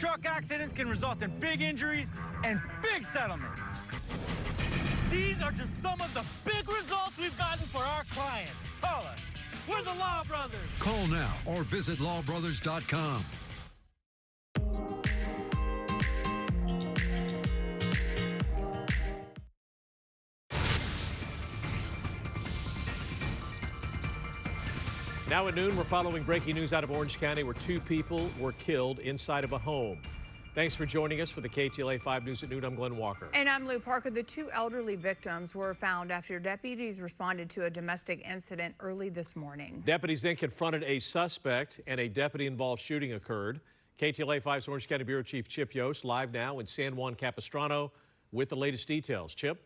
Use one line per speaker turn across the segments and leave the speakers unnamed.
Truck accidents can result in big injuries and big settlements. These are just some of the big results we've gotten for our clients. Call us. We're the Law Brothers.
Call now or visit lawbrothers.com.
Now at noon, we're following breaking news out of Orange County where 2 people were killed inside of a home. Thanks for joining us for the KTLA 5 News at noon. I'm Glenn Walker.
And I'm Lou Parker. The 2 elderly victims were found after deputies responded to a domestic incident early this morning.
Deputies then confronted a suspect and a deputy-involved shooting occurred. KTLA 5's Orange County Bureau Chief Chip Yost live now in San Juan Capistrano with the latest details. Chip?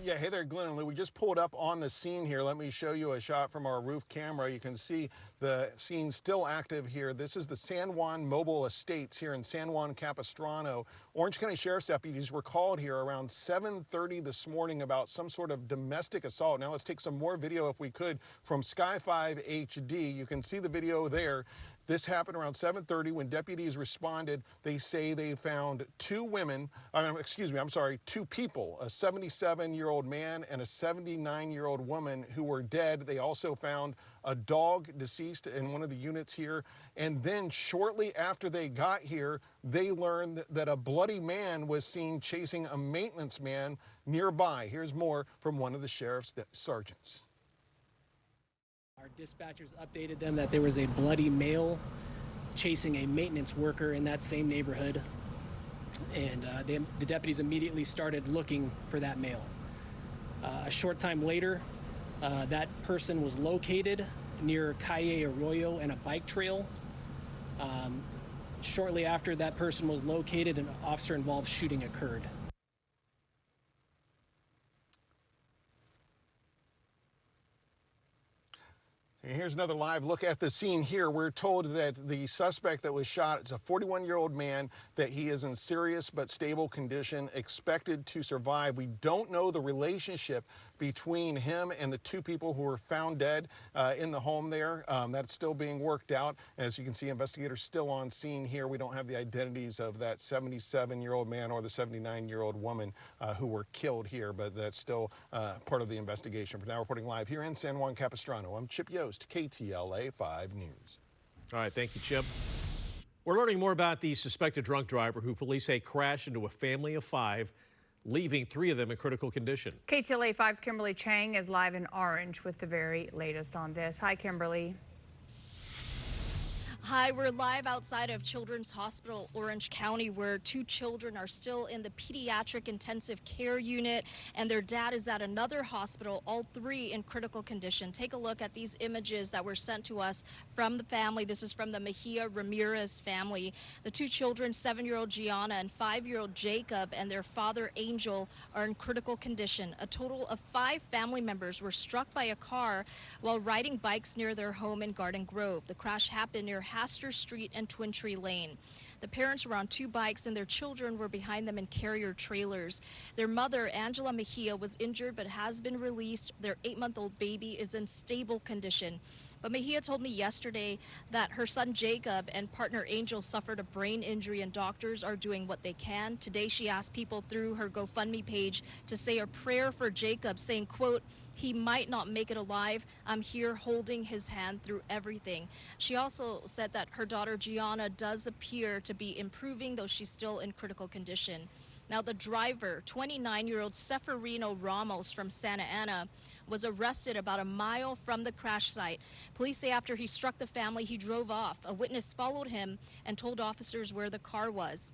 Yeah, hey there, Glenn and Lou. We just pulled up on the scene here. Let me show you a shot from our roof camera. You can see the scene still active here. This is the San Juan Mobile Estates here in San Juan Capistrano. Orange County Sheriff's deputies were called here around 7:30 this morning about some sort of domestic assault. Now let's take some more video if we could from Sky 5 HD. You can see the video there. This happened around 7:30 when deputies responded. They say they found 2 women, two people, a 77-year-old man and a 79-year-old woman who were dead. They also found a dog deceased in one of the units here. And then shortly after they got here, they learned that a bloody man was seen chasing a maintenance man nearby. Here's more from one of the sheriff's sergeants.
Our dispatchers updated them that there was a bloody male chasing a maintenance worker in that same neighborhood, and the deputies immediately started looking for that male. A short time later, that person was located near Calle Arroyo and a bike trail. Shortly after that person was located, an officer-involved shooting occurred.
And here's another live look at the scene here. We're told that the suspect that was shot is a 41-year-old man, that he is in serious but stable condition, expected to survive. We don't know the relationship between him and the 2 people who were found dead in the home there. That's still being worked out. As you can see, investigators still on scene here. We don't have the identities of that 77-year-old man or the 79-year-old woman who were killed here, but that's still part of the investigation. For now, reporting live here in San Juan Capistrano, I'm Chip Yost, KTLA 5 News.
All right, thank you, Chip. We're learning more about the suspected drunk driver who police say crashed into a family of 5, leaving 3 of them in critical condition.
KTLA 5's Kimberly Chang is live in Orange with the very latest on this. Hi, Kimberly.
Hi, we're live outside of Children's Hospital, Orange County, where 2 children are still in the pediatric intensive care unit, and their dad is at another hospital, all 3 in critical condition. Take a look at these images that were sent to us from the family. This is from the Mejia Ramirez family. The 2 children, 7-year-old Gianna and 5-year-old Jacob, and their father, Angel, are in critical condition. A total of 5 family members were struck by a car while riding bikes near their home in Garden Grove. The crash happened near Astor Street and Twin Tree Lane. The parents were on 2 bikes and their children were behind them in carrier trailers. Their mother, Angela Mejia, was injured but has been released. Their 8-month-old baby is in stable condition. But Mejia told me yesterday that her son Jacob and partner Angel suffered a brain injury and doctors are doing what they can. Today she asked people through her GoFundMe page to say a prayer for Jacob, saying, quote, "He might not make it alive. I'm here holding his hand through everything." She also said that her daughter Gianna does appear to be improving, though she's still in critical condition. Now the driver, 29-year-old Seferino Ramos from Santa Ana, was arrested about a mile from the crash site. Police say after he struck the family, he drove off. A witness followed him and told officers where the car was.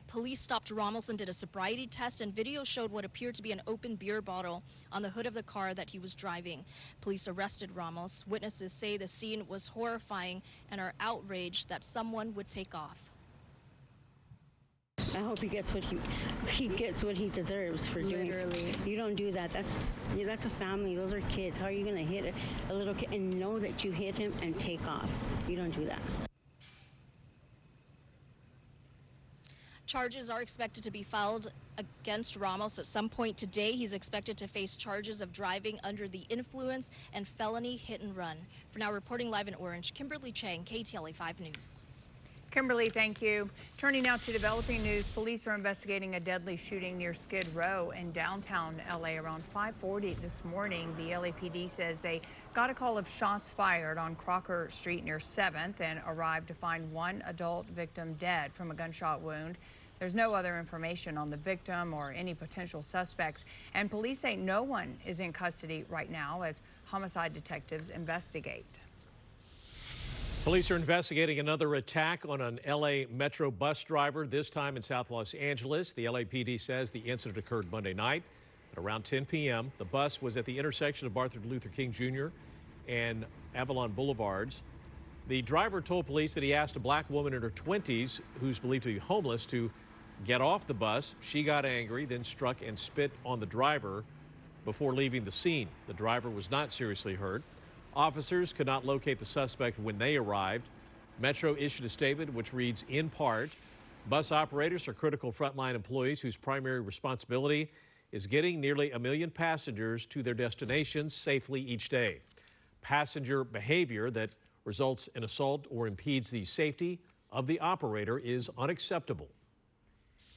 Police stopped Ramos and did a sobriety test, and video showed what appeared to be an open beer bottle on the hood of the car that he was driving. Police arrested Ramos. Witnesses say the scene was horrifying and are outraged that someone would take off.
I hope he gets what he deserves for doing. Literally. You don't do that. That's a family. Those are kids. How are you going to hit a little kid and know that you hit him and take off? You don't do that.
Charges are expected to be filed against Ramos at some point today. He's expected to face charges of driving under the influence and felony hit and run. For now, reporting live in Orange, Kimberly Chang, KTLA 5 News.
Kimberly, thank you. Turning now to developing news, police are investigating a deadly shooting near Skid Row in downtown LA around 5:40 this morning. The LAPD says they got a call of shots fired on Crocker Street near 7th and arrived to find one adult victim dead from a gunshot wound. There's no other information on the victim or any potential suspects, and police say no one is in custody right now as homicide detectives investigate.
Police are investigating another attack on an LA Metro bus driver, this time in South Los Angeles. The LAPD says the incident occurred Monday night at around 10 p.m. The bus was at the intersection of Martin Luther King Jr. and Avalon Boulevards. The driver told police that he asked a black woman in her 20s, who's believed to be homeless, to get off the bus. She got angry, then struck and spit on the driver before leaving the scene. The driver was not seriously hurt. Officers could not locate the suspect when they arrived. Metro issued a statement which reads, in part, bus operators are critical frontline employees whose primary responsibility is getting nearly 1 million passengers to their destinations safely each day. Passenger behavior that results in assault or impedes the safety of the operator is unacceptable.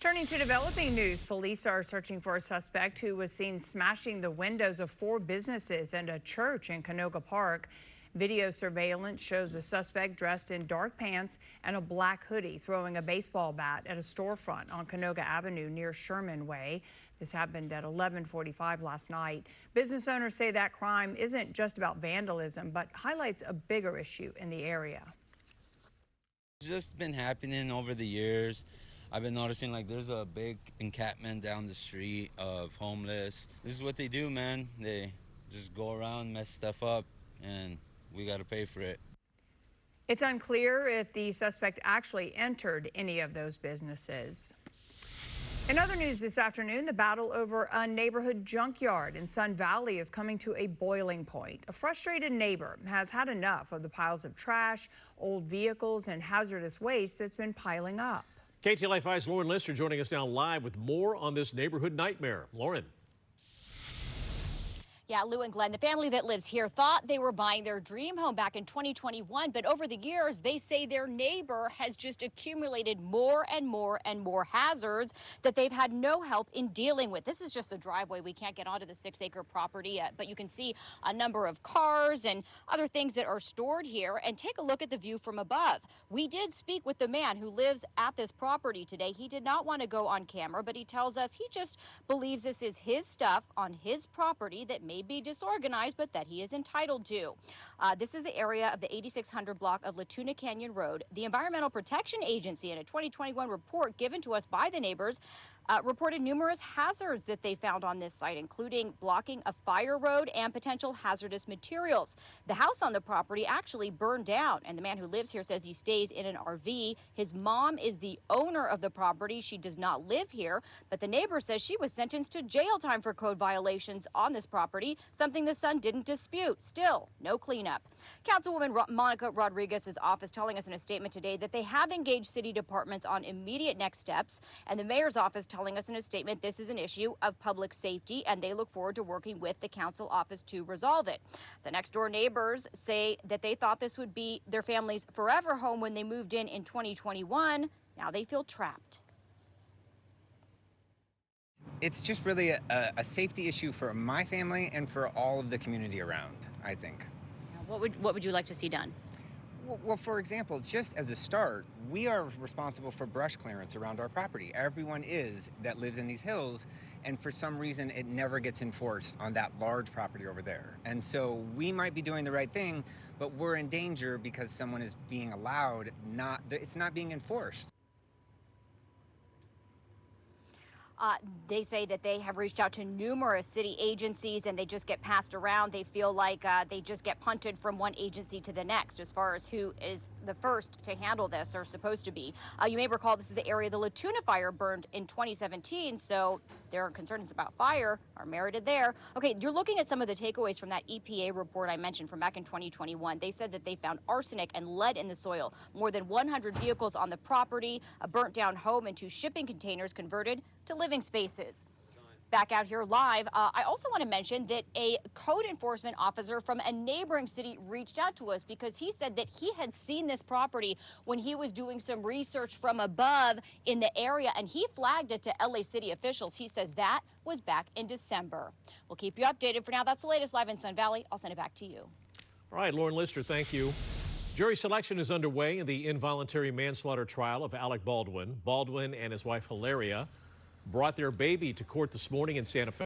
Turning to developing news, police are searching for a suspect who was seen smashing the windows of 4 businesses and a church in Canoga Park. Video surveillance shows a suspect dressed in dark pants and a black hoodie throwing a baseball bat at a storefront on Canoga Avenue near Sherman Way. This happened at 11:45 last night. Business owners say that crime isn't just about vandalism, but highlights a bigger issue in the area.
It's just been happening over the years. I've been noticing like there's a big encampment down the street of homeless. This is what they do, man. They just go around, mess stuff up, and we got to pay for it.
It's unclear if the suspect actually entered any of those businesses. In other news this afternoon, the battle over a neighborhood junkyard in Sun Valley is coming to a boiling point. A frustrated neighbor has had enough of the piles of trash, old vehicles, and hazardous waste that's been piling up.
KTLA 5's Lauren Lister joining us now live with more on this neighborhood nightmare. Lauren.
Yeah, Lou and Glenn, the family that lives here thought they were buying their dream home back in 2021, but over the years, they say their neighbor has just accumulated more and more and more hazards that they've had no help in dealing with. This is just the driveway. We can't get onto the 6-acre property yet, but you can see a number of cars and other things that are stored here. And take a look at the view from above. We did speak with the man who lives at this property today. He did not want to go on camera, but he tells us he just believes this is his stuff on his property that may be disorganized, but that he is entitled to. This is the area of the 8600 block of Latuna Canyon Road. The Environmental Protection Agency, in a 2021 report given to us by the neighbors, reported numerous hazards that they found on this site, including blocking a fire road and potential hazardous materials. The house on the property actually burned down, and the man who lives here says he stays in an RV. His mom is the owner of the property. She does not live here, but the neighbor says she was sentenced to jail time for code violations on this property, something the son didn't dispute. Still, no cleanup. Councilwoman Monica Rodriguez's office telling us in a statement today that they have engaged city departments on immediate next steps, and the mayor's office telling us in a statement this is an issue of public safety and they look forward to working with the council office to resolve it. The next door neighbors say that they thought this would be their family's forever home when they moved in 2021. Now they feel trapped.
It's just really a safety issue for my family and for all of the community around, I think.
What would you like to see done?
Well, for example, just as a start, we are responsible for brush clearance around our property. Everyone is that lives in these hills, and for some reason it never gets enforced on that large property over there. And so we might be doing the right thing, but we're in danger because someone is being allowed it's not being enforced.
They say that they have reached out to numerous city agencies and they just get passed around. They feel like they just get punted from one agency to the next as far as who is the first to handle this or supposed to be. You may recall this is the area the Latuna fire burned in 2017, so their concerns about fire are merited there. Okay, you're looking at some of the takeaways from that EPA report I mentioned from back in 2021. They said that they found arsenic and lead in the soil, more than 100 vehicles on the property, a burnt down home, and 2 shipping containers converted to living spaces. Back out here live, I also want to mention that a code enforcement officer from a neighboring city reached out to us because he said that he had seen this property when he was doing some research from above in the area, and he flagged it to LA city officials. He says that was back in December. We'll keep you updated. For now, that's the latest live in Sun Valley. I'll send it back to you.
All right, Lauren Lister, thank you. Jury selection is underway in the involuntary manslaughter trial of Alec Baldwin. Baldwin and his wife Hilaria brought their baby to court this morning in Santa Fe.